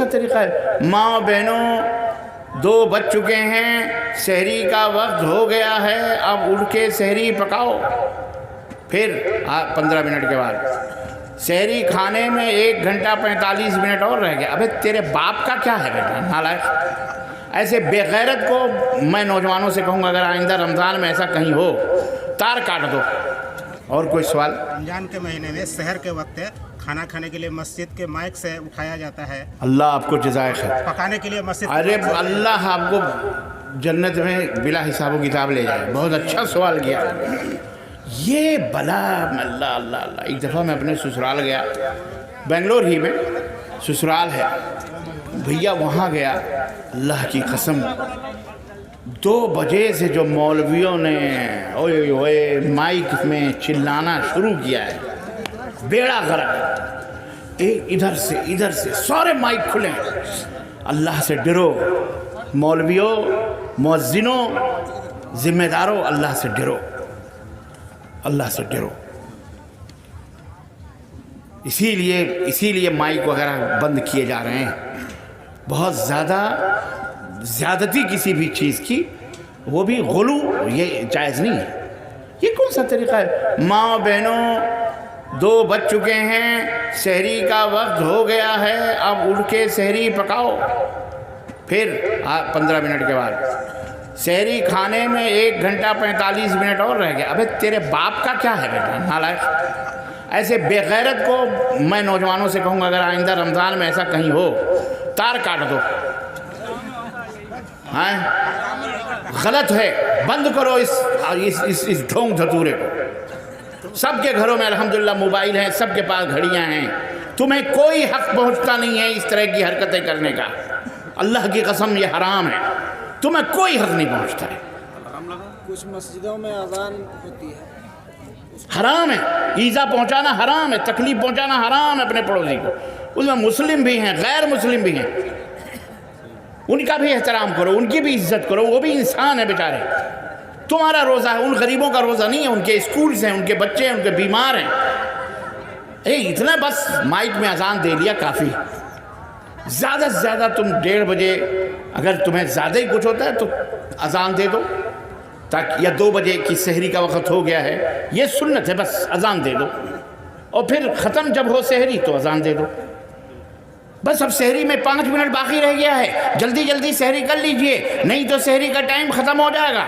سا طریقہ ہے؟ ماں بہنوں 2 بج چکے ہیں، سحری کا وقت ہو گیا ہے، اب اٹھ کے سحری پکاؤ۔ پھر 15 منٹ کے بعد سحری کھانے میں 1 گھنٹہ 45 منٹ اور رہ گیا۔ ابے تیرے باپ کا کیا ہے بیٹا نالائق؟ ایسے بے غیرت کو میں نوجوانوں سے کہوں گا اگر آئندہ رمضان میں ایسا کہیں ہو تار کاٹ دو۔ اور کوئی سوال؟ رمضان کے مہینے میں سحر کے وقت کھانا کھانے کے لیے مسجد کے مائک سے اٹھایا جاتا ہے، اللہ آپ کو جزائے خیر۔ پکانے کے لیے مسجد ارے اللہ آپ کو جنت میں بلا حساب و کتاب لے جائے۔ بہت اچھا سوال کیا۔ یہ بلا اللہ اللہ اللہ۔ ایک دفعہ میں اپنے سسرال گیا، بنگلور ہی میں سسرال ہے بھیا، وہاں گیا، اللہ کی قسم 2 بجے سے جو مولویوں نے اوئے اوئے مائک میں چلانا شروع کیا ہے، بیڑا غرق۔ ادھر سے سارے مائک کھلے ہیں۔ اللہ سے ڈرو مولویوں، مؤذنوں، ذمہ داروں، اللہ سے ڈرو، اللہ سے ڈرو۔ اسی لیے مائک وغیرہ بند کیے جا رہے ہیں۔ بہت زیادتی کسی بھی چیز کی، وہ بھی غلو، یہ جائز نہیں ہے۔ یہ کون سا طریقہ ہے؟ ماں بہنوں 2 بج چکے ہیں، سحری کا وقت ہو گیا ہے، اب اٹھ کے سحری پکاؤ۔ پھر 15 منٹ کے بعد سحری کھانے میں 1 گھنٹہ 45 منٹ اور رہ گیا۔ ابے تیرے باپ کا کیا ہے بیٹا نالائق؟ ایسے بے غیرت کو میں نوجوانوں سے کہوں گا اگر آئندہ رمضان میں ایسا کہیں ہو تار کاٹ دو۔ ہاں غلط ہے، بند کرو اس ڈھونگ دھتورے کو۔ سب کے گھروں میں الحمدللہ موبائل ہیں، سب کے پاس گھڑیاں ہیں، تمہیں کوئی حق پہنچتا نہیں ہے اس طرح کی حرکتیں کرنے کا۔ اللہ کی قسم یہ حرام ہے، تمہیں کوئی حق نہیں پہنچتا ہے۔ کچھ مسجدوں میں اذان ہوتی ہے، حرام ہے، ایذا پہنچانا حرام ہے، تکلیف پہنچانا حرام ہے اپنے پڑوسی کو۔ اس میں مسلم بھی ہیں، غیر مسلم بھی ہیں، ان کا بھی احترام کرو، ان کی بھی عزت کرو، وہ بھی انسان ہے بیچارے۔ تمہارا روزہ ہے، ان غریبوں کا روزہ نہیں ہے، ان کے اسکولز ہیں، ان کے بچے ہیں، ان کے بیمار ہیں۔ اتنا بس مائک میں اذان دے لیا کافی۔ زیادہ سے زیادہ تم 1:30 بجے اگر تمہیں زیادہ ہی کچھ ہوتا ہے تو اذان دے دو، تاکہ یا 2 بجے کی سحری کا وقت ہو گیا ہے، یہ سنت ہے، بس اذان دے دو، اور پھر ختم جب ہو سحری تو اذان دے دو۔ بس اب سحری میں 5 منٹ باقی رہ گیا ہے، جلدی جلدی سحری کر لیجئے، نہیں تو سحری کا ٹائم ختم ہو جائے گا۔